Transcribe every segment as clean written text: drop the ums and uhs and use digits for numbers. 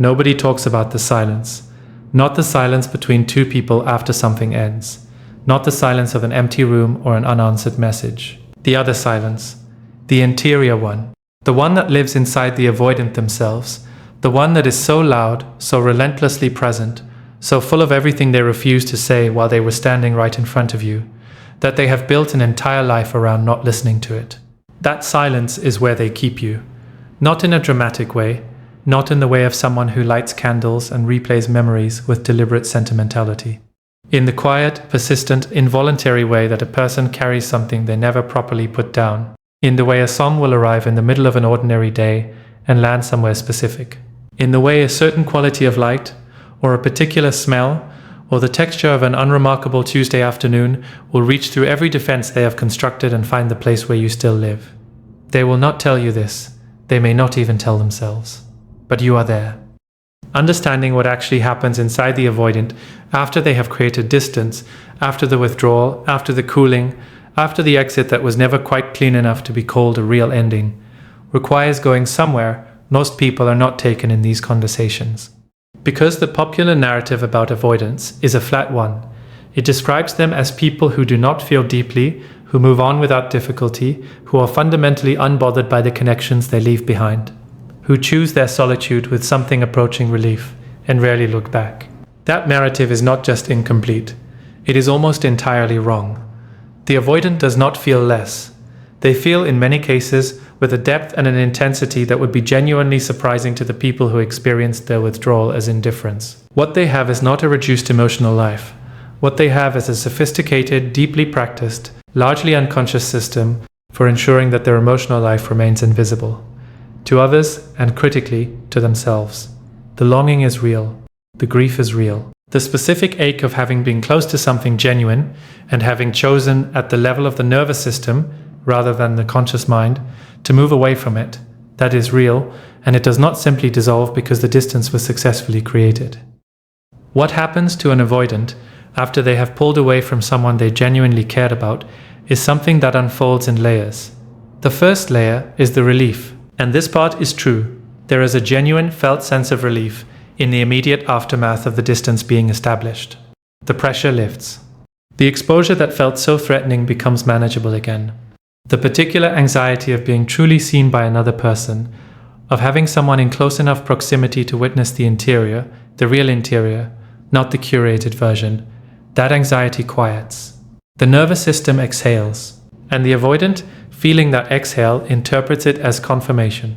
Nobody talks about the silence. Not the silence between two people after something ends. Not the silence of an empty room or an unanswered message. The other silence. The interior one. The one that lives inside the avoidant themselves. The one that is so loud, so relentlessly present, so full of everything they refused to say while they were standing right in front of you, that they have built an entire life around not listening to it. That silence is where they keep you. Not in a dramatic way, not in the way of someone who lights candles and replays memories with deliberate sentimentality. In the quiet, persistent, involuntary way that a person carries something they never properly put down. In the way a song will arrive in the middle of an ordinary day and land somewhere specific. In the way a certain quality of light, or a particular smell, or the texture of an unremarkable Tuesday afternoon will reach through every defense they have constructed and find the place where you still live. They will not tell you this. They may not even tell themselves. But you are there. Understanding what actually happens inside the avoidant after they have created distance, after the withdrawal, after the cooling, after the exit that was never quite clean enough to be called a real ending, requires going somewhere most people are not taken in these conversations. Because the popular narrative about avoidance is a flat one, it describes them as people who do not feel deeply, who move on without difficulty, who are fundamentally unbothered by the connections they leave behind, who choose their solitude with something approaching relief and rarely look back. That narrative is not just incomplete, it is almost entirely wrong. The avoidant does not feel less. They feel, in many cases, with a depth and an intensity that would be genuinely surprising to the people who experienced their withdrawal as indifference. What they have is not a reduced emotional life. What they have is a sophisticated, deeply practiced, largely unconscious system for ensuring that their emotional life remains invisible. To others, and critically, to themselves. The longing is real. The grief is real. The specific ache of having been close to something genuine and having chosen at the level of the nervous system, rather than the conscious mind, to move away from it, that is real, and it does not simply dissolve because the distance was successfully created. What happens to an avoidant after they have pulled away from someone they genuinely cared about is something that unfolds in layers. The first layer is the relief, and this part is true. There is a genuine felt sense of relief in the immediate aftermath of the distance being established. The pressure lifts. The exposure that felt so threatening becomes manageable again. The particular anxiety of being truly seen by another person, of having someone in close enough proximity to witness the interior, the real interior, not the curated version, that anxiety quiets. The nervous system exhales, and the avoidant, feeling that exhale, interprets it as confirmation,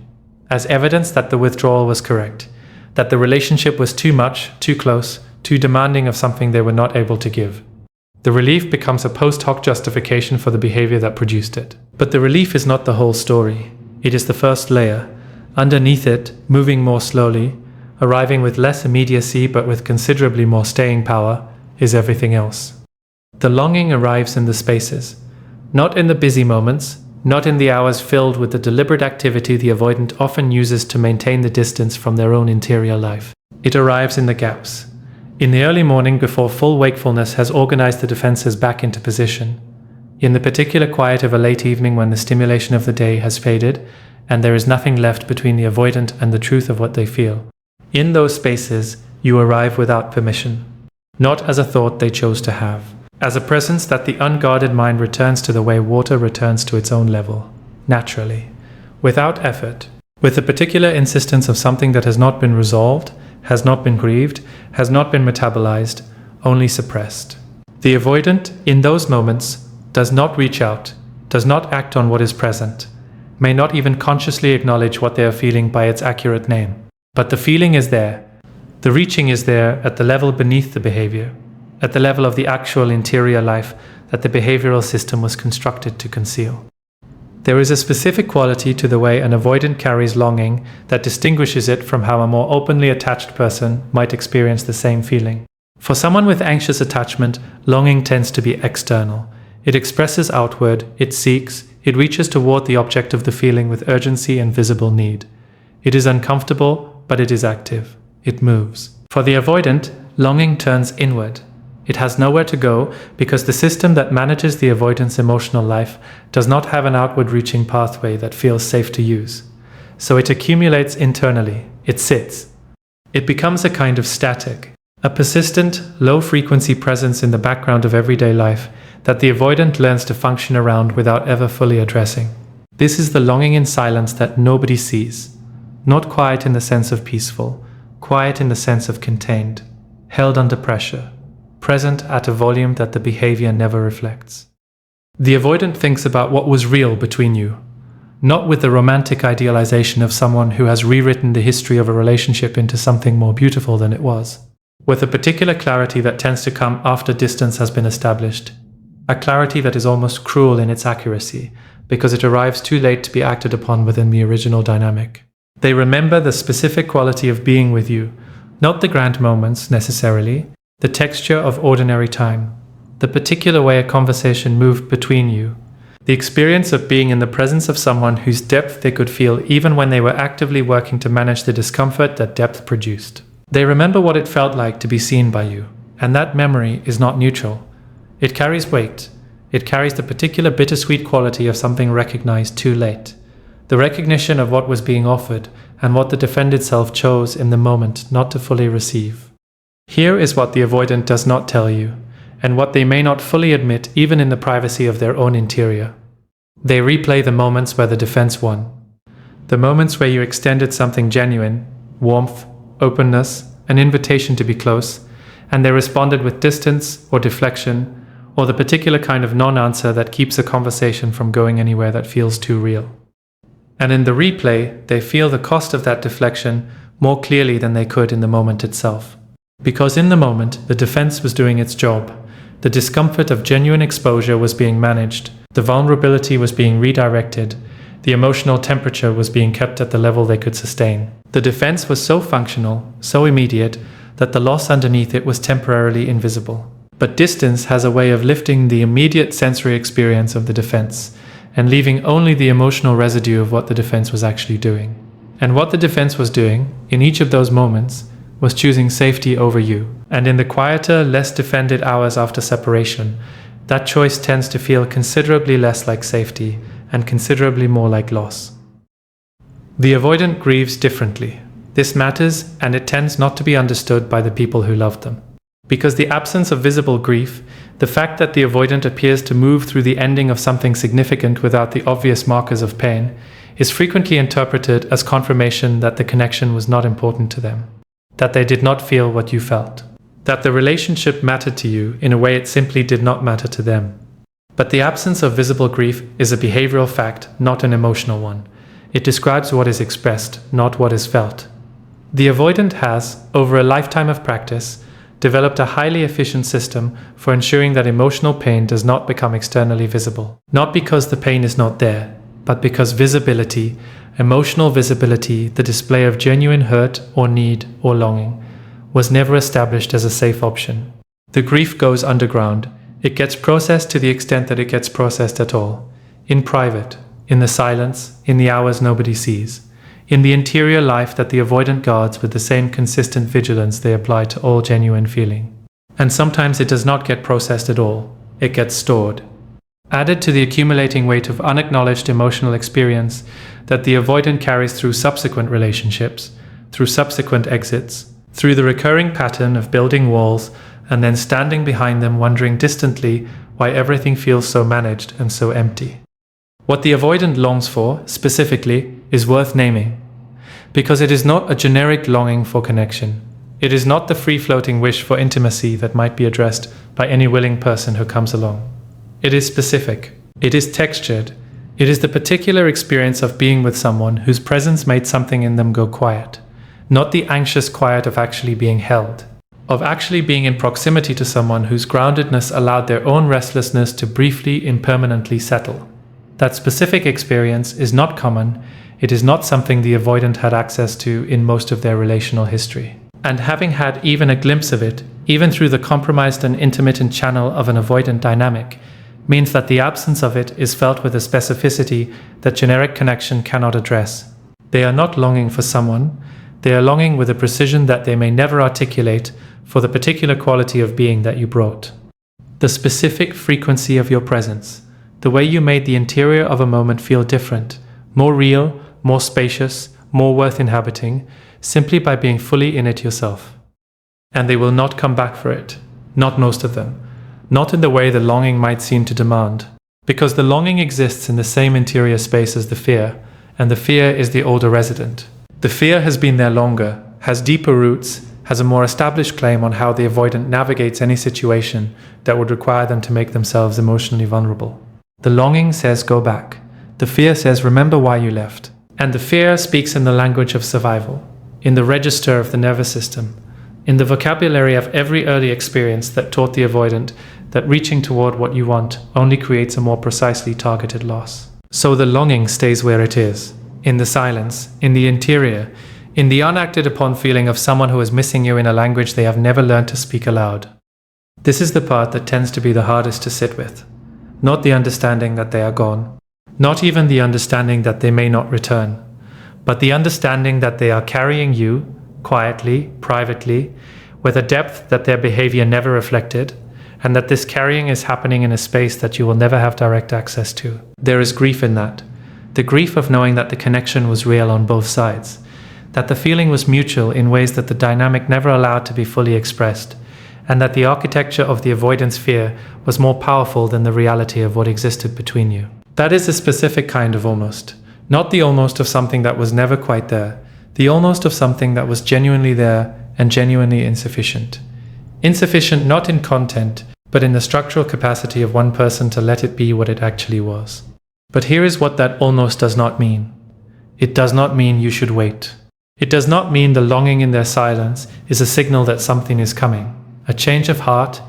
as evidence that the withdrawal was correct, that the relationship was too much, too close, too demanding of something they were not able to give. The relief becomes a post hoc justification for the behavior that produced it. But the relief is not the whole story. It is the first layer. Underneath it, moving more slowly, arriving with less immediacy but with considerably more staying power, is everything else. The longing arrives in the spaces, not in the busy moments, not in the hours filled with the deliberate activity the avoidant often uses to maintain the distance from their own interior life. It arrives in the gaps. In the early morning before full wakefulness has organized the defenses back into position. In the particular quiet of a late evening when the stimulation of the day has faded and there is nothing left between the avoidant and the truth of what they feel. In those spaces, you arrive without permission. Not as a thought they chose to have. As a presence that the unguarded mind returns to the way water returns to its own level. Naturally. Without effort. With the particular insistence of something that has not been resolved, has not been grieved, has not been metabolized, only suppressed. The avoidant, in those moments, does not reach out, does not act on what is present, may not even consciously acknowledge what they are feeling by its accurate name. But the feeling is there. The reaching is there at the level beneath the behavior, at the level of the actual interior life that the behavioral system was constructed to conceal. There is a specific quality to the way an avoidant carries longing that distinguishes it from how a more openly attached person might experience the same feeling. For someone with anxious attachment, longing tends to be external. It expresses outward, it seeks, it reaches toward the object of the feeling with urgency and visible need. It is uncomfortable, but it is active. It moves. For the avoidant, longing turns inward. It has nowhere to go because the system that manages the avoidant's emotional life does not have an outward-reaching pathway that feels safe to use. So it accumulates internally. It sits. It becomes a kind of static, a persistent, low-frequency presence in the background of everyday life that the avoidant learns to function around without ever fully addressing. This is the longing in silence that nobody sees. Not quiet in the sense of peaceful, quiet in the sense of contained, held under pressure, present at a volume that the behavior never reflects. The avoidant thinks about what was real between you, not with the romantic idealization of someone who has rewritten the history of a relationship into something more beautiful than it was, with a particular clarity that tends to come after distance has been established, a clarity that is almost cruel in its accuracy, because it arrives too late to be acted upon within the original dynamic. They remember the specific quality of being with you, not the grand moments necessarily, the texture of ordinary time, the particular way a conversation moved between you, the experience of being in the presence of someone whose depth they could feel even when they were actively working to manage the discomfort that depth produced. They remember what it felt like to be seen by you, and that memory is not neutral. It carries weight. It carries the particular bittersweet quality of something recognized too late, the recognition of what was being offered and what the defended self chose in the moment not to fully receive. Here is what the avoidant does not tell you, and what they may not fully admit even in the privacy of their own interior. They replay the moments where the defense won. The moments where you extended something genuine, warmth, openness, an invitation to be close, and they responded with distance or deflection, or the particular kind of non-answer that keeps a conversation from going anywhere that feels too real. And in the replay, they feel the cost of that deflection more clearly than they could in the moment itself. Because in the moment, the defense was doing its job. The discomfort of genuine exposure was being managed, the vulnerability was being redirected, the emotional temperature was being kept at the level they could sustain. The defense was so functional, so immediate, that the loss underneath it was temporarily invisible. But distance has a way of lifting the immediate sensory experience of the defense, and leaving only the emotional residue of what the defense was actually doing. And what the defense was doing, in each of those moments, was choosing safety over you. And in the quieter, less defended hours after separation, that choice tends to feel considerably less like safety and considerably more like loss. The avoidant grieves differently. This matters, and it tends not to be understood by the people who love them. Because the absence of visible grief, the fact that the avoidant appears to move through the ending of something significant without the obvious markers of pain, is frequently interpreted as confirmation that the connection was not important to them, that they did not feel what you felt, that the relationship mattered to you in a way it simply did not matter to them. But the absence of visible grief is a behavioral fact, not an emotional one. It describes what is expressed, not what is felt. The avoidant has, over a lifetime of practice, developed a highly efficient system for ensuring that emotional pain does not become externally visible. Not because the pain is not there, but because visibility, emotional visibility, the display of genuine hurt or need or longing, was never established as a safe option. The grief goes underground. It gets processed to the extent that it gets processed at all. In private, in the silence, in the hours nobody sees. In the interior life that the avoidant guards with the same consistent vigilance they apply to all genuine feeling. And sometimes it does not get processed at all. It gets stored. Added to the accumulating weight of unacknowledged emotional experience that the avoidant carries through subsequent relationships, through subsequent exits, through the recurring pattern of building walls and then standing behind them wondering distantly why everything feels so managed and so empty. What the avoidant longs for, specifically, is worth naming, because it is not a generic longing for connection. It is not the free-floating wish for intimacy that might be addressed by any willing person who comes along. It is specific. It is textured. It is the particular experience of being with someone whose presence made something in them go quiet, not the anxious quiet of actually being held, of actually being in proximity to someone whose groundedness allowed their own restlessness to briefly, impermanently settle. That specific experience is not common. It is not something the avoidant had access to in most of their relational history. And having had even a glimpse of it, even through the compromised and intermittent channel of an avoidant dynamic, means that the absence of it is felt with a specificity that generic connection cannot address. They are not longing for someone. They are longing with a precision that they may never articulate for the particular quality of being that you brought. The specific frequency of your presence. The way you made the interior of a moment feel different, more real, more spacious, more worth inhabiting, simply by being fully in it yourself. And they will not come back for it, not most of them, not in the way the longing might seem to demand, because the longing exists in the same interior space as the fear, and the fear is the older resident. The fear has been there longer, has deeper roots, has a more established claim on how the avoidant navigates any situation that would require them to make themselves emotionally vulnerable. The longing says go back. The fear says remember why you left. And the fear speaks in the language of survival, in the register of the nervous system, in the vocabulary of every early experience that taught the avoidant that reaching toward what you want only creates a more precisely targeted loss. So the longing stays where it is, in the silence, in the interior, in the unacted upon feeling of someone who is missing you in a language they have never learned to speak aloud. This is the part that tends to be the hardest to sit with, not the understanding that they are gone, not even the understanding that they may not return, but the understanding that they are carrying you, quietly, privately, with a depth that their behavior never reflected, and that this carrying is happening in a space that you will never have direct access to. There is grief in that, the grief of knowing that the connection was real on both sides, that the feeling was mutual in ways that the dynamic never allowed to be fully expressed, and that the architecture of the avoidance fear was more powerful than the reality of what existed between you. That is a specific kind of almost, not the almost of something that was never quite there, the almost of something that was genuinely there and genuinely insufficient. Insufficient not in content, but in the structural capacity of one person to let it be what it actually was. But here is what that almost does not mean. It does not mean you should wait. It does not mean the longing in their silence is a signal that something is coming, a change of heart,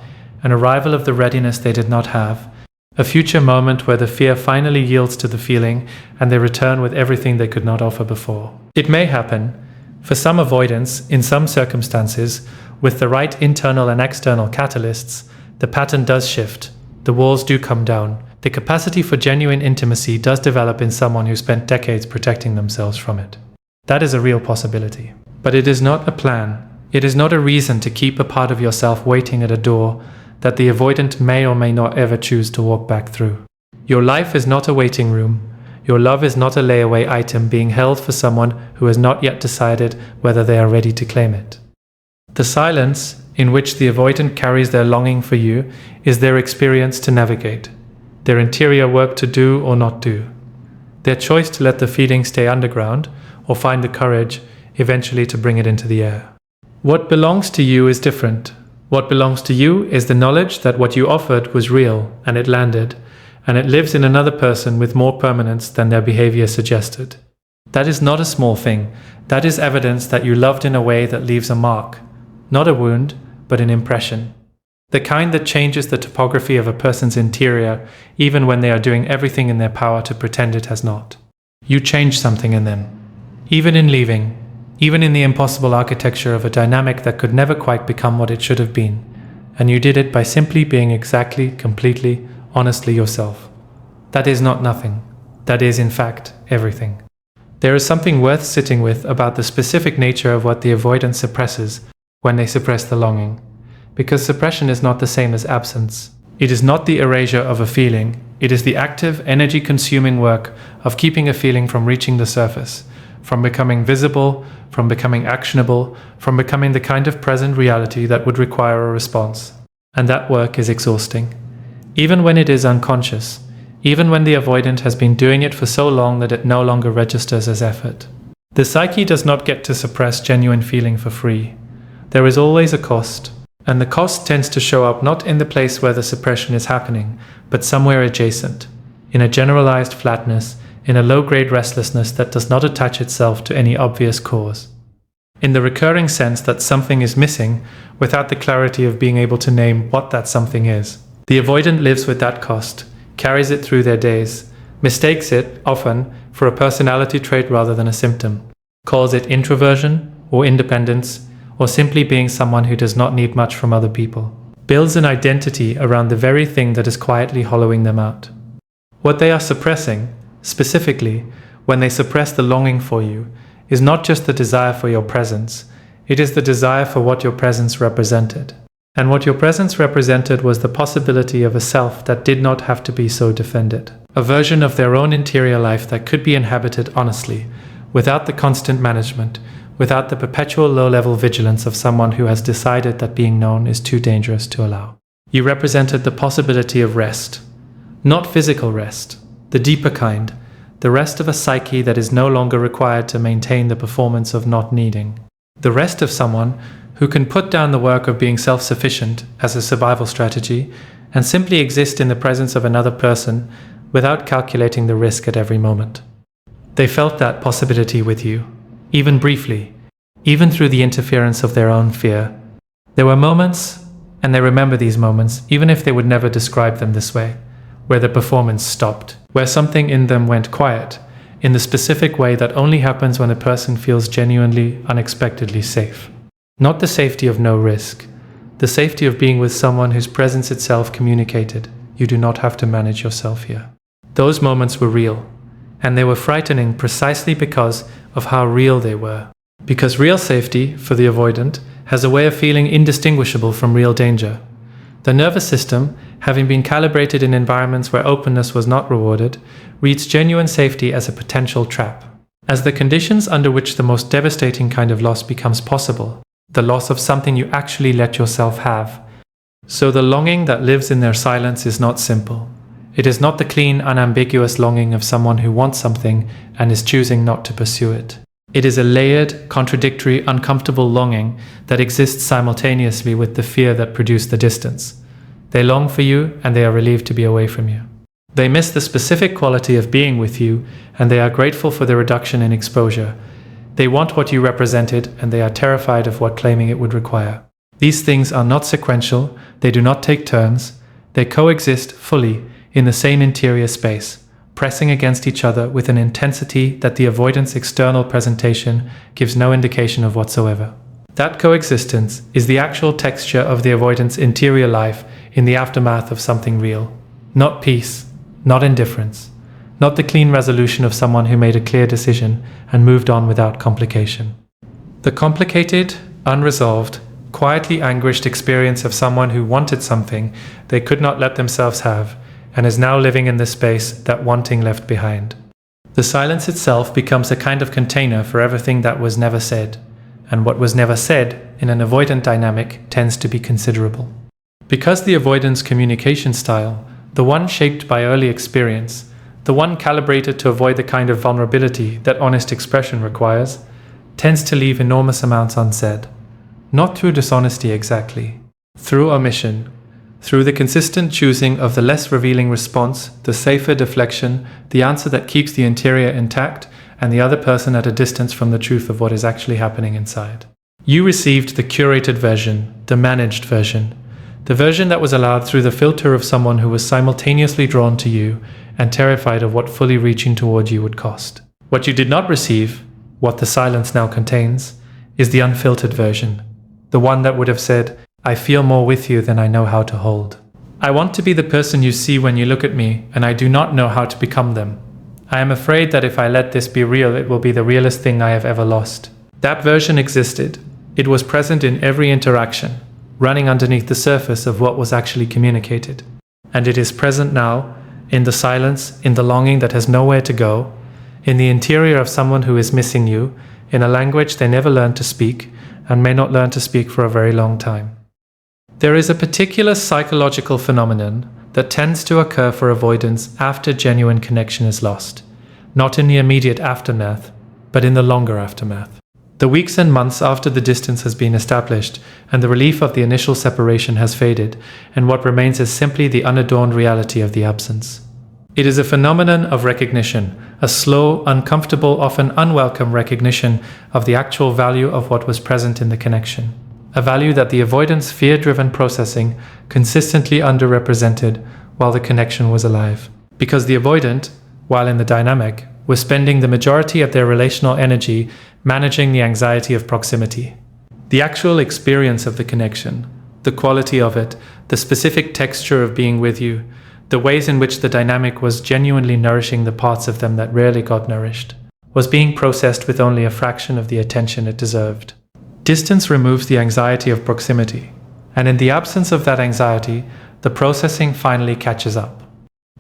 an arrival of the readiness they did not have, a future moment where the fear finally yields to the feeling and they return with everything they could not offer before. It may happen, for some avoidance, in some circumstances, with the right internal and external catalysts, the pattern does shift, the walls do come down, the capacity for genuine intimacy does develop in someone who spent decades protecting themselves from it. That is a real possibility. But it is not a plan. It is not a reason to keep a part of yourself waiting at a door that the avoidant may or may not ever choose to walk back through. Your life is not a waiting room. Your love is not a layaway item being held for someone who has not yet decided whether they are ready to claim it. The silence in which the avoidant carries their longing for you is their experience to navigate, their interior work to do or not do, their choice to let the feeling stay underground or find the courage eventually to bring it into the air. What belongs to you is different. What belongs to you is the knowledge that what you offered was real and it landed, and it lives in another person with more permanence than their behavior suggested. That is not a small thing. That is evidence that you loved in a way that leaves a mark, not a wound, but an impression. The kind that changes the topography of a person's interior, even when they are doing everything in their power to pretend it has not. You changed something in them. Even in leaving, even in the impossible architecture of a dynamic that could never quite become what it should have been. And you did it by simply being exactly, completely, honestly yourself. That is not nothing. That is, in fact, everything. There is something worth sitting with about the specific nature of what the avoidance suppresses when they suppress the longing. Because suppression is not the same as absence. It is not the erasure of a feeling. It is the active, energy-consuming work of keeping a feeling from reaching the surface, from becoming visible, from becoming actionable, from becoming the kind of present reality that would require a response. And that work is exhausting. Even when it is unconscious, even when the avoidant has been doing it for so long that it no longer registers as effort. The psyche does not get to suppress genuine feeling for free. There is always a cost, and the cost tends to show up not in the place where the suppression is happening, but somewhere adjacent, in a generalized flatness, in a low-grade restlessness that does not attach itself to any obvious cause. In the recurring sense that something is missing without the clarity of being able to name what that something is. The avoidant lives with that cost, carries it through their days, mistakes it, often, for a personality trait rather than a symptom, calls it introversion or independence, or simply being someone who does not need much from other people, builds an identity around the very thing that is quietly hollowing them out. What they are suppressing, specifically, when they suppress the longing for you, is not just the desire for your presence, it is the desire for what your presence represented. And what your presence represented was the possibility of a self that did not have to be so defended. A version of their own interior life that could be inhabited honestly, without the constant management, without the perpetual low-level vigilance of someone who has decided that being known is too dangerous to allow. You represented the possibility of rest. Not physical rest, the deeper kind, the rest of a psyche that is no longer required to maintain the performance of not needing. The rest of someone who can put down the work of being self-sufficient as a survival strategy and simply exist in the presence of another person without calculating the risk at every moment. They felt that possibility with you, even briefly, even through the interference of their own fear. There were moments, and they remember these moments, even if they would never describe them this way, where the performance stopped, where something in them went quiet, in the specific way that only happens when a person feels genuinely, unexpectedly safe. Not the safety of no risk, the safety of being with someone whose presence itself communicated, you do not have to manage yourself here. Those moments were real, and they were frightening precisely because of how real they were. Because real safety, for the avoidant, has a way of feeling indistinguishable from real danger. The nervous system, having been calibrated in environments where openness was not rewarded, reads genuine safety as a potential trap. As the conditions under which the most devastating kind of loss becomes possible, the loss of something you actually let yourself have. So the longing that lives in their silence is not simple. It is not the clean, unambiguous longing of someone who wants something and is choosing not to pursue it. It is a layered, contradictory, uncomfortable longing that exists simultaneously with the fear that produced the distance. They long for you and they are relieved to be away from you. They miss the specific quality of being with you and they are grateful for the reduction in exposure. They want what you represented and they are terrified of what claiming it would require. These things are not sequential, they do not take turns, they coexist fully in the same interior space, pressing against each other with an intensity that the avoidance external presentation gives no indication of whatsoever. That coexistence is the actual texture of the avoidance interior life in the aftermath of something real. Not peace, not indifference, not the clean resolution of someone who made a clear decision and moved on without complication. The complicated, unresolved, quietly anguished experience of someone who wanted something they could not let themselves have and is now living in the space that wanting left behind. The silence itself becomes a kind of container for everything that was never said, and what was never said in an avoidant dynamic tends to be considerable. Because the avoidance communication style, the one shaped by early experience, the one calibrated to avoid the kind of vulnerability that honest expression requires, tends to leave enormous amounts unsaid. Not through dishonesty exactly, through omission, through the consistent choosing of the less revealing response, the safer deflection, the answer that keeps the interior intact and the other person at a distance from the truth of what is actually happening inside. You received the curated version, the managed version, the version that was allowed through the filter of someone who was simultaneously drawn to you and terrified of what fully reaching toward you would cost. What you did not receive, what the silence now contains, is the unfiltered version, the one that would have said, I feel more with you than I know how to hold. I want to be the person you see when you look at me, and I do not know how to become them. I am afraid that if I let this be real, it will be the realest thing I have ever lost. That version existed. It was present in every interaction, running underneath the surface of what was actually communicated. And it is present now, in the silence, in the longing that has nowhere to go, in the interior of someone who is missing you, in a language they never learned to speak, and may not learn to speak for a very long time. There is a particular psychological phenomenon that tends to occur for avoidance after genuine connection is lost, not in the immediate aftermath, but in the longer aftermath. The weeks and months after the distance has been established and the relief of the initial separation has faded, and what remains is simply the unadorned reality of the absence. It is a phenomenon of recognition, a slow, uncomfortable, often unwelcome recognition of the actual value of what was present in the connection. A value that the avoidance fear-driven processing consistently underrepresented while the connection was alive. Because the avoidant, while in the dynamic, was spending the majority of their relational energy managing the anxiety of proximity. The actual experience of the connection, the quality of it, the specific texture of being with you, the ways in which the dynamic was genuinely nourishing the parts of them that rarely got nourished, was being processed with only a fraction of the attention it deserved. Distance removes the anxiety of proximity, and in the absence of that anxiety, the processing finally catches up.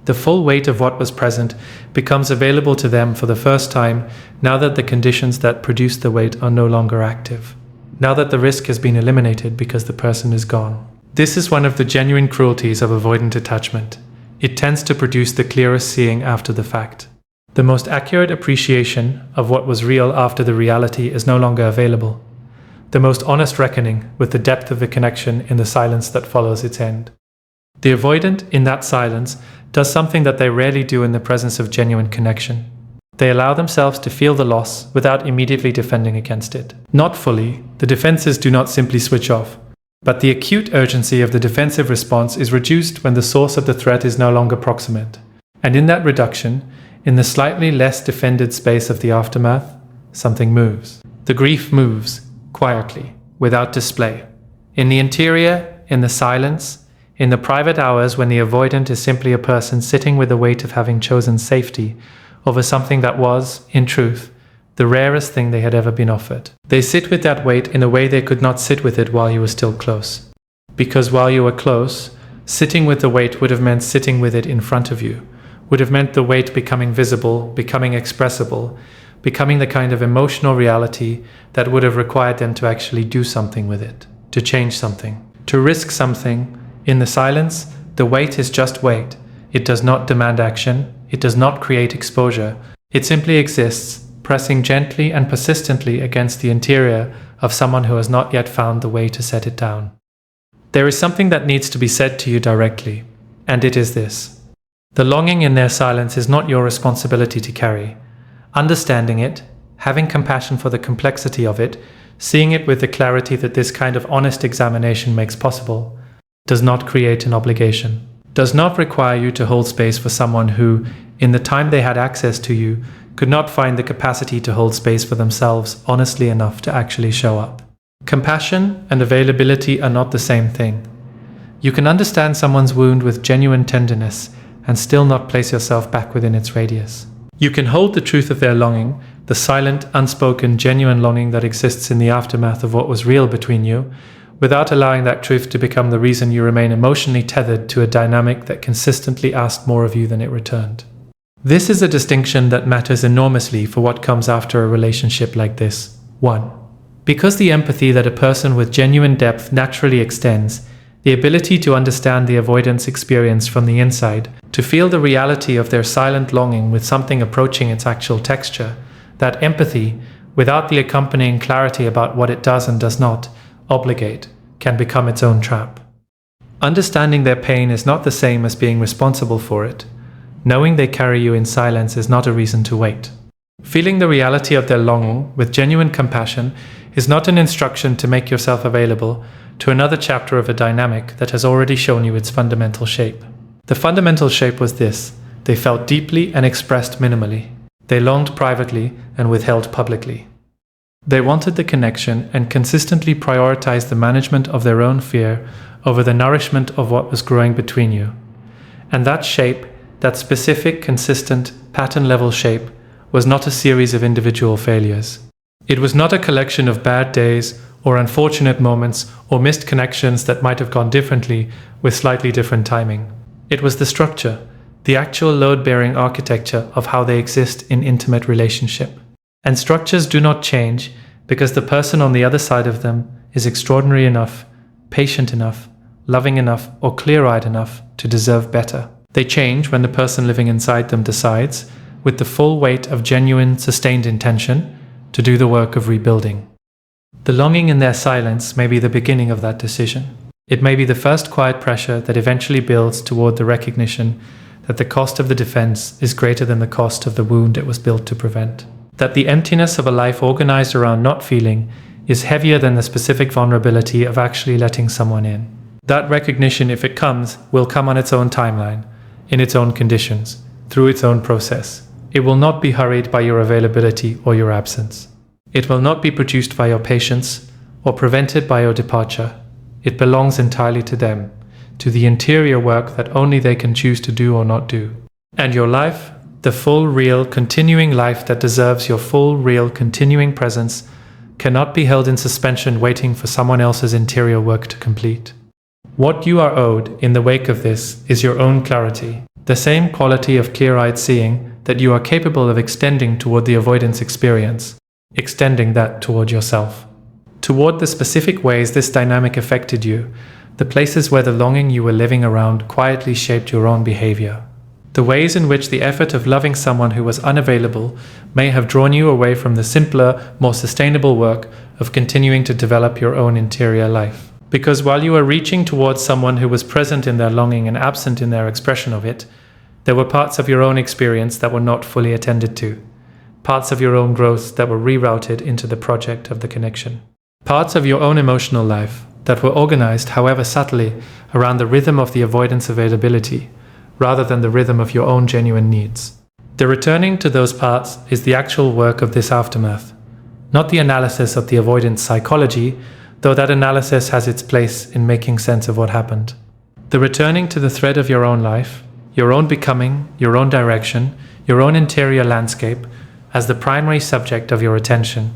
The full weight of what was present becomes available to them for the first time now that the conditions that produce the weight are no longer active. Now that the risk has been eliminated because the person is gone. This is one of the genuine cruelties of avoidant attachment. It tends to produce the clearest seeing after the fact. The most accurate appreciation of what was real after the reality is no longer available. The most honest reckoning with the depth of the connection in the silence that follows its end. The avoidant, in that silence, does something that they rarely do in the presence of genuine connection. They allow themselves to feel the loss without immediately defending against it. Not fully, the defenses do not simply switch off, but the acute urgency of the defensive response is reduced when the source of the threat is no longer proximate. And in that reduction, in the slightly less defended space of the aftermath, something moves. The grief moves, quietly, without display. In the interior, in the silence, in the private hours when the avoidant is simply a person sitting with the weight of having chosen safety over something that was, in truth, the rarest thing they had ever been offered. They sit with that weight in a way they could not sit with it while you were still close. Because while you were close, sitting with the weight would have meant sitting with it in front of you, would have meant the weight becoming visible, becoming expressible, becoming the kind of emotional reality that would have required them to actually do something with it, to change something, to risk something. In the silence, the weight is just weight. It does not demand action. It does not create exposure. It simply exists, pressing gently and persistently against the interior of someone who has not yet found the way to set it down. There is something that needs to be said to you directly, and it is this. The longing in their silence is not your responsibility to carry. Understanding it, having compassion for the complexity of it, seeing it with the clarity that this kind of honest examination makes possible, does not create an obligation, does not require you to hold space for someone who, in the time they had access to you, could not find the capacity to hold space for themselves honestly enough to actually show up. Compassion and availability are not the same thing. You can understand someone's wound with genuine tenderness and still not place yourself back within its radius. You can hold the truth of their longing, the silent, unspoken, genuine longing that exists in the aftermath of what was real between you, without allowing that truth to become the reason you remain emotionally tethered to a dynamic that consistently asked more of you than it returned. This is a distinction that matters enormously for what comes after a relationship like this. 1. Because the empathy that a person with genuine depth naturally extends, the ability to understand the avoidance experience from the inside, to feel the reality of their silent longing with something approaching its actual texture, that empathy, without the accompanying clarity about what it does and does not obligate, can become its own trap. Understanding their pain is not the same as being responsible for it. Knowing they carry you in silence is not a reason to wait. Feeling the reality of their longing with genuine compassion is not an instruction to make yourself available to another chapter of a dynamic that has already shown you its fundamental shape. The fundamental shape was this: they felt deeply and expressed minimally. They longed privately and withheld publicly. They wanted the connection and consistently prioritized the management of their own fear over the nourishment of what was growing between you. And that shape, that specific, consistent, pattern-level shape, was not a series of individual failures. It was not a collection of bad days or unfortunate moments or missed connections that might have gone differently with slightly different timing. It was the structure, the actual load-bearing architecture of how they exist in intimate relationship. And structures do not change because the person on the other side of them is extraordinary enough, patient enough, loving enough, or clear-eyed enough to deserve better. They change when the person living inside them decides, with the full weight of genuine, sustained intention, to do the work of rebuilding. The longing in their silence may be the beginning of that decision. It may be the first quiet pressure that eventually builds toward the recognition that the cost of the defense is greater than the cost of the wound it was built to prevent. That the emptiness of a life organized around not feeling is heavier than the specific vulnerability of actually letting someone in. That recognition, if it comes, will come on its own timeline, in its own conditions, through its own process. It will not be hurried by your availability or your absence. It will not be produced by your patience or prevented by your departure. It belongs entirely to them, to the interior work that only they can choose to do or not do. And your life, the full, real, continuing life that deserves your full, real, continuing presence, cannot be held in suspension waiting for someone else's interior work to complete. What you are owed in the wake of this is your own clarity, The same quality of clear-eyed seeing that you are capable of extending toward the avoidance experience, extending that toward yourself. Toward the specific ways this dynamic affected you, the places where the longing you were living around quietly shaped your own behavior. The ways in which the effort of loving someone who was unavailable may have drawn you away from the simpler, more sustainable work of continuing to develop your own interior life. Because while you were reaching towards someone who was present in their longing and absent in their expression of it, there were parts of your own experience that were not fully attended to, parts of your own growth that were rerouted into the project of the connection, parts of your own emotional life that were organized, however subtly, around the rhythm of the avoidance availability, rather than the rhythm of your own genuine needs. The returning to those parts is the actual work of this aftermath, not the analysis of the avoidant psychology, though that analysis has its place in making sense of what happened. The returning to the thread of your own life, your own becoming, your own direction, your own interior landscape, as the primary subject of your attention.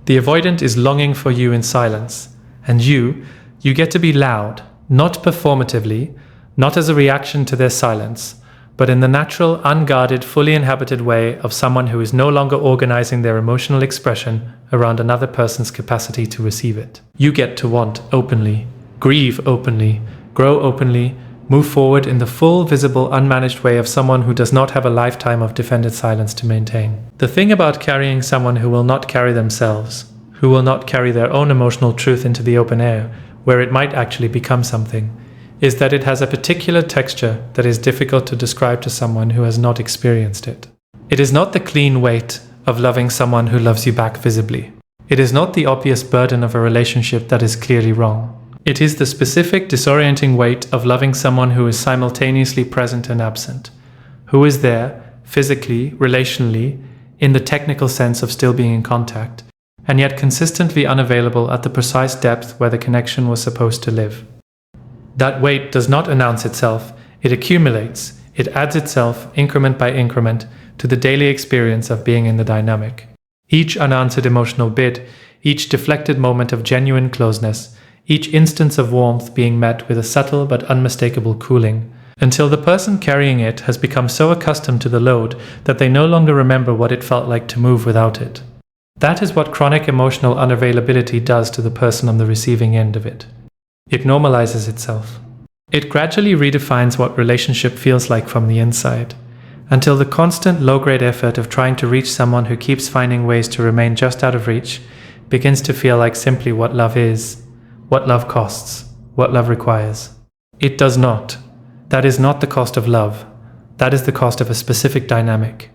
The avoidant is longing for you in silence, and you get to be loud, not performatively, not as a reaction to their silence, but in the natural, unguarded, fully inhabited way of someone who is no longer organizing their emotional expression around another person's capacity to receive it. You get to want openly, grieve openly, grow openly, move forward in the full, visible, unmanaged way of someone who does not have a lifetime of defended silence to maintain. The thing about carrying someone who will not carry themselves, who will not carry their own emotional truth into the open air, where it might actually become something, is that it has a particular texture that is difficult to describe to someone who has not experienced it. It is not the clean weight of loving someone who loves you back visibly. It is not the obvious burden of a relationship that is clearly wrong. It is the specific disorienting weight of loving someone who is simultaneously present and absent, who is there, physically, relationally, in the technical sense of still being in contact, and yet consistently unavailable at the precise depth where the connection was supposed to live. That weight does not announce itself, it accumulates, it adds itself, increment by increment, to the daily experience of being in the dynamic. Each unanswered emotional bid, each deflected moment of genuine closeness, each instance of warmth being met with a subtle but unmistakable cooling, until the person carrying it has become so accustomed to the load that they no longer remember what it felt like to move without it. That is what chronic emotional unavailability does to the person on the receiving end of it. It normalizes itself. It gradually redefines what relationship feels like from the inside, until the constant low-grade effort of trying to reach someone who keeps finding ways to remain just out of reach begins to feel like simply what love is, what love costs, what love requires. It does not. That is not the cost of love. That is the cost of a specific dynamic.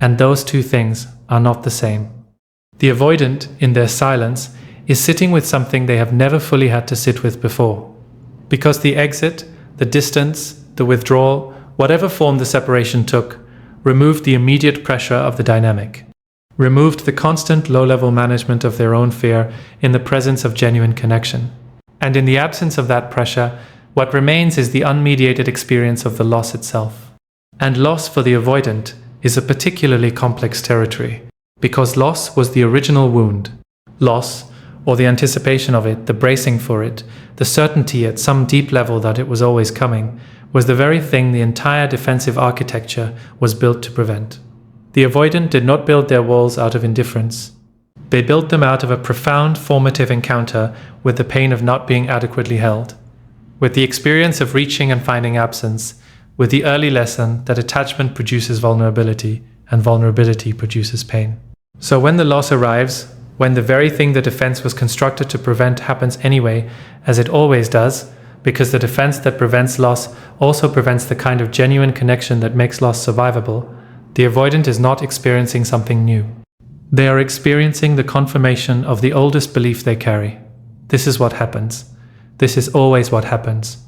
And those two things are not the same. The avoidant, in their silence, is sitting with something they have never fully had to sit with before. Because the exit, the distance, the withdrawal, whatever form the separation took, removed the immediate pressure of the dynamic, removed the constant low-level management of their own fear in the presence of genuine connection. And in the absence of that pressure, what remains is the unmediated experience of the loss itself. And loss for the avoidant is a particularly complex territory, because loss was the original wound. Loss, or the anticipation of it, the bracing for it, the certainty at some deep level that it was always coming, was the very thing the entire defensive architecture was built to prevent. The avoidant did not build their walls out of indifference. They built them out of a profound formative encounter with the pain of not being adequately held, with the experience of reaching and finding absence, with the early lesson that attachment produces vulnerability and vulnerability produces pain. So when the loss arrives, when the very thing the defense was constructed to prevent happens anyway, as it always does, because the defense that prevents loss also prevents the kind of genuine connection that makes loss survivable, the avoidant is not experiencing something new. They are experiencing the confirmation of the oldest belief they carry. This is what happens. This is always what happens.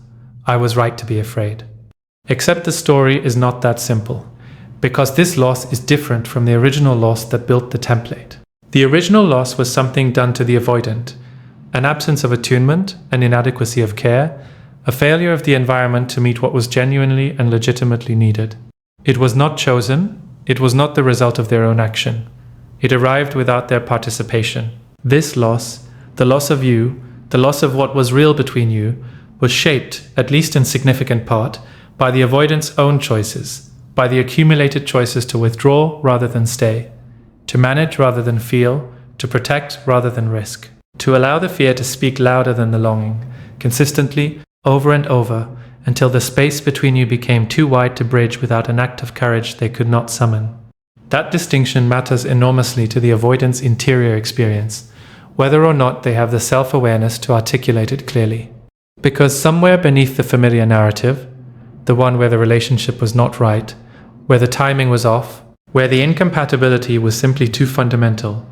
I was right to be afraid. Except the story is not that simple, because this loss is different from the original loss that built the template. The original loss was something done to the avoidant, an absence of attunement, an inadequacy of care, a failure of the environment to meet what was genuinely and legitimately needed. It was not chosen, it was not the result of their own action. It arrived without their participation. This loss, the loss of you, the loss of what was real between you, was shaped, at least in significant part, by the avoidant's own choices, by the accumulated choices to withdraw rather than stay, to manage rather than feel, to protect rather than risk, to allow the fear to speak louder than the longing, consistently, over and over, until the space between you became too wide to bridge without an act of courage they could not summon. That distinction matters enormously to the avoidant's interior experience, whether or not they have the self-awareness to articulate it clearly. Because somewhere beneath the familiar narrative, the one where the relationship was not right, where the timing was off, where the incompatibility was simply too fundamental,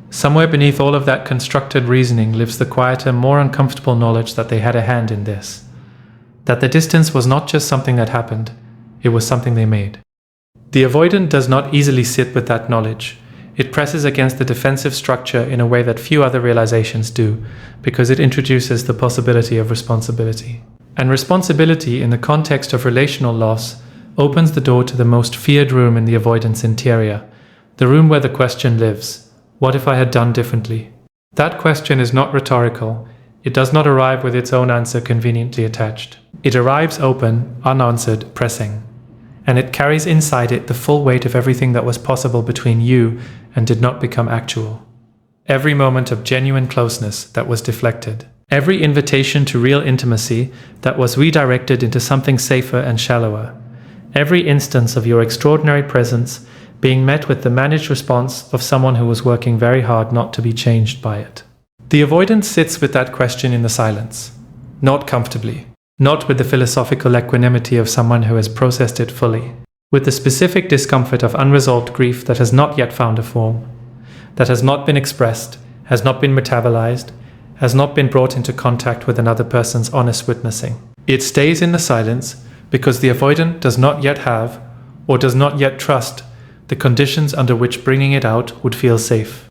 somewhere beneath all of that constructed reasoning lives the quieter, more uncomfortable knowledge that they had a hand in this. That the distance was not just something that happened, it was something they made. The avoidant does not easily sit with that knowledge. It presses against the defensive structure in a way that few other realizations do, because it introduces the possibility of responsibility. And responsibility in the context of relational loss opens the door to the most feared room in the avoidant's interior, the room where the question lives: what if I had done differently? That question is not rhetorical. It does not arrive with its own answer conveniently attached. It arrives open, unanswered, pressing. And it carries inside it the full weight of everything that was possible between you and did not become actual. Every moment of genuine closeness that was deflected. Every invitation to real intimacy that was redirected into something safer and shallower. Every instance of your extraordinary presence being met with the managed response of someone who was working very hard not to be changed by it. The avoidant sits with that question in the silence, not comfortably, not with the philosophical equanimity of someone who has processed it fully, with the specific discomfort of unresolved grief that has not yet found a form, that has not been expressed, has not been metabolized, has not been brought into contact with another person's honest witnessing. It stays in the silence because the avoidant does not yet have, or does not yet trust, the conditions under which bringing it out would feel safe.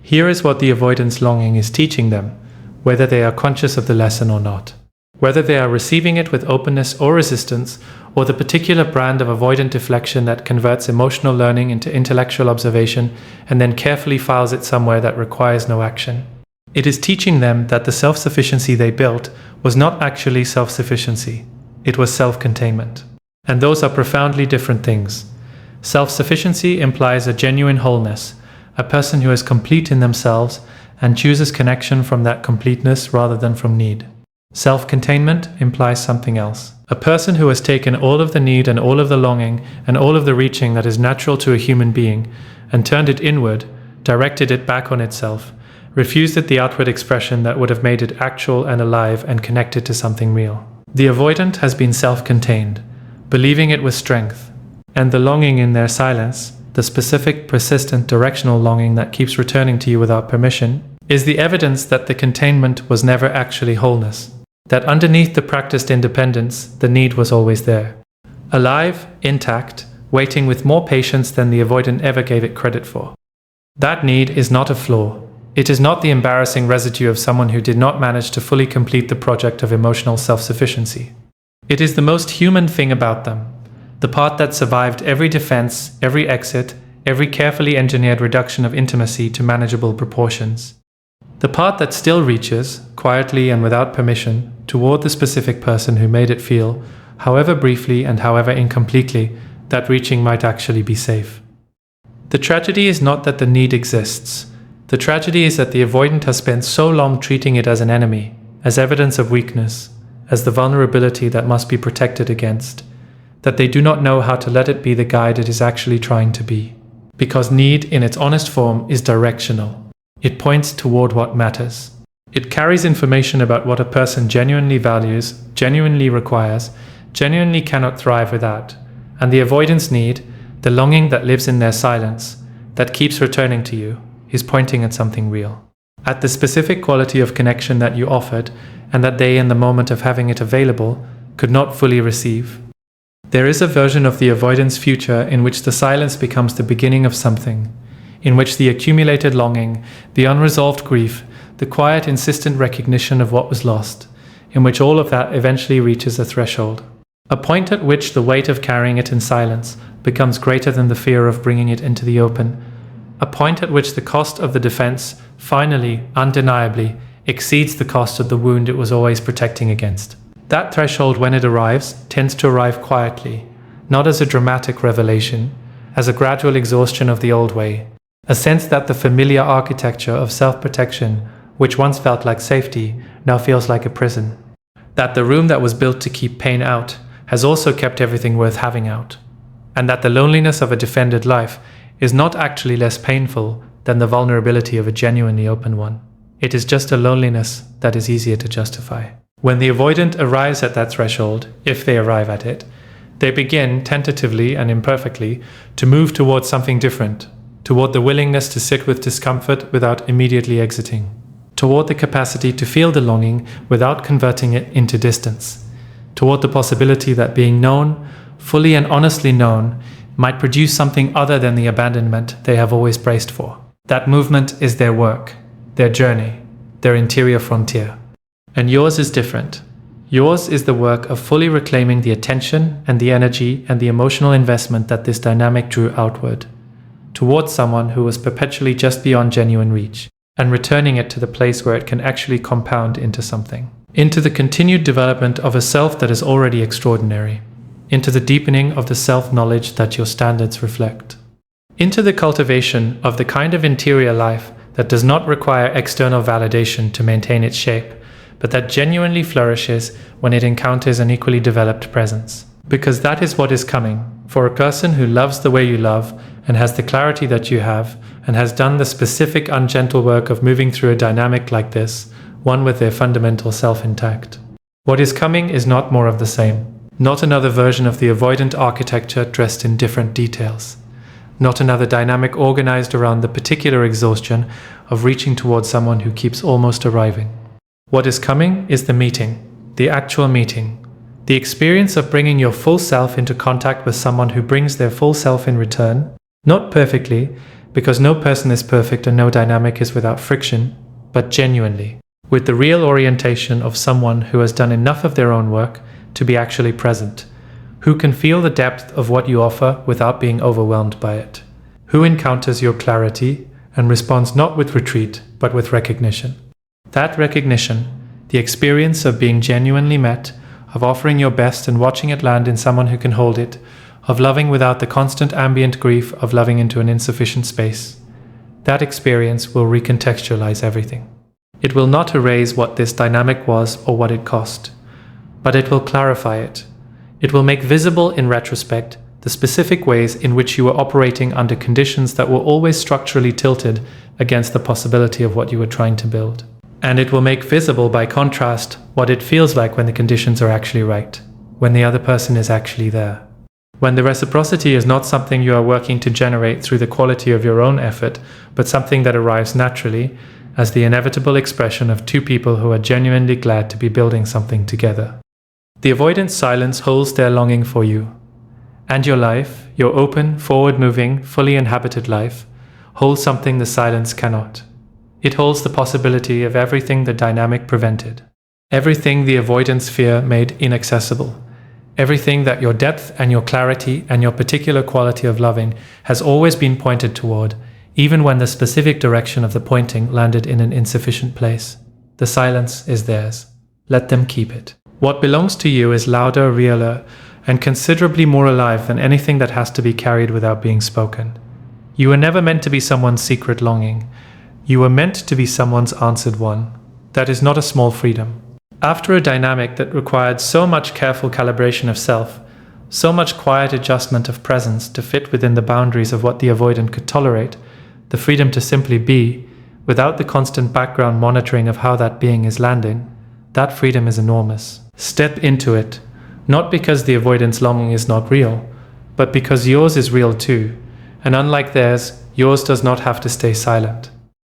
Here is what the avoidance longing is teaching them, whether they are conscious of the lesson or not. Whether they are receiving it with openness or resistance, or the particular brand of avoidant deflection that converts emotional learning into intellectual observation and then carefully files it somewhere that requires no action. It is teaching them that the self-sufficiency they built was not actually self-sufficiency. It was self-containment. And those are profoundly different things. Self-sufficiency implies a genuine wholeness, a person who is complete in themselves and chooses connection from that completeness rather than from need. Self-containment implies something else. A person who has taken all of the need and all of the longing and all of the reaching that is natural to a human being and turned it inward, directed it back on itself, refused it the outward expression that would have made it actual and alive and connected to something real. The avoidant has been self-contained, believing it was strength, and the longing in their silence, the specific, persistent, directional longing that keeps returning to you without permission, is the evidence that the containment was never actually wholeness. That underneath the practiced independence, the need was always there. Alive, intact, waiting with more patience than the avoidant ever gave it credit for. That need is not a flaw. It is not the embarrassing residue of someone who did not manage to fully complete the project of emotional self-sufficiency. It is the most human thing about them. The part that survived every defense, every exit, every carefully engineered reduction of intimacy to manageable proportions. The part that still reaches, quietly and without permission, toward the specific person who made it feel, however briefly and however incompletely, that reaching might actually be safe. The tragedy is not that the need exists. The tragedy is that the avoidant has spent so long treating it as an enemy, as evidence of weakness, as the vulnerability that must be protected against, that they do not know how to let it be the guide it is actually trying to be. Because need, in its honest form, is directional. It points toward what matters. It carries information about what a person genuinely values, genuinely requires, genuinely cannot thrive without. And the avoidance need, the longing that lives in their silence, that keeps returning to you, is pointing at something real. At the specific quality of connection that you offered, and that they, in the moment of having it available, could not fully receive. There is a version of the avoidance future in which the silence becomes the beginning of something, in which the accumulated longing, the unresolved grief, the quiet insistent recognition of what was lost, in which all of that eventually reaches a threshold. A point at which the weight of carrying it in silence becomes greater than the fear of bringing it into the open. A point at which the cost of the defense, finally, undeniably, exceeds the cost of the wound it was always protecting against. That threshold, when it arrives, tends to arrive quietly, not as a dramatic revelation, as a gradual exhaustion of the old way, a sense that the familiar architecture of self-protection, which once felt like safety, now feels like a prison. That the room that was built to keep pain out has also kept everything worth having out, and that the loneliness of a defended life is not actually less painful than the vulnerability of a genuinely open one. It is just a loneliness that is easier to justify. When the avoidant arrives at that threshold, if they arrive at it, they begin, tentatively and imperfectly, to move towards something different, toward the willingness to sit with discomfort without immediately exiting, toward the capacity to feel the longing without converting it into distance, toward the possibility that being known, fully and honestly known, might produce something other than the abandonment they have always braced for. That movement is their work, their journey, their interior frontier. And yours is different. Yours is the work of fully reclaiming the attention and the energy and the emotional investment that this dynamic drew outward, towards someone who was perpetually just beyond genuine reach, and returning it to the place where it can actually compound into something, into the continued development of a self that is already extraordinary, into the deepening of the self-knowledge that your standards reflect, into the cultivation of the kind of interior life that does not require external validation to maintain its shape, but that genuinely flourishes when it encounters an equally developed presence. Because that is what is coming for a person who loves the way you love and has the clarity that you have and has done the specific ungentle work of moving through a dynamic like this, one with their fundamental self intact. What is coming is not more of the same. Not another version of the avoidant architecture dressed in different details. Not another dynamic organized around the particular exhaustion of reaching towards someone who keeps almost arriving. What is coming is the meeting, the actual meeting, the experience of bringing your full self into contact with someone who brings their full self in return, not perfectly, because no person is perfect and no dynamic is without friction, but genuinely, with the real orientation of someone who has done enough of their own work to be actually present, who can feel the depth of what you offer without being overwhelmed by it, who encounters your clarity and responds not with retreat, but with recognition. That recognition, the experience of being genuinely met, of offering your best and watching it land in someone who can hold it, of loving without the constant ambient grief of loving into an insufficient space, that experience will recontextualize everything. It will not erase what this dynamic was or what it cost, but it will clarify it. It will make visible in retrospect the specific ways in which you were operating under conditions that were always structurally tilted against the possibility of what you were trying to build. And it will make visible, by contrast, what it feels like when the conditions are actually right, when the other person is actually there. When the reciprocity is not something you are working to generate through the quality of your own effort, but something that arrives naturally as the inevitable expression of two people who are genuinely glad to be building something together. The avoidant silence holds their longing for you. And your life, your open, forward-moving, fully inhabited life, holds something the silence cannot. It holds the possibility of everything the dynamic prevented, everything the avoidant sphere made inaccessible, everything that your depth and your clarity and your particular quality of loving has always been pointed toward, even when the specific direction of the pointing landed in an insufficient place. The silence is theirs. Let them keep it. What belongs to you is louder, realer, and considerably more alive than anything that has to be carried without being spoken. You were never meant to be someone's secret longing. You were meant to be someone's answered one. That is not a small freedom. After a dynamic that required so much careful calibration of self, so much quiet adjustment of presence to fit within the boundaries of what the avoidant could tolerate, the freedom to simply be, without the constant background monitoring of how that being is landing, that freedom is enormous. Step into it, not because the avoidant's longing is not real, but because yours is real too, and unlike theirs, yours does not have to stay silent.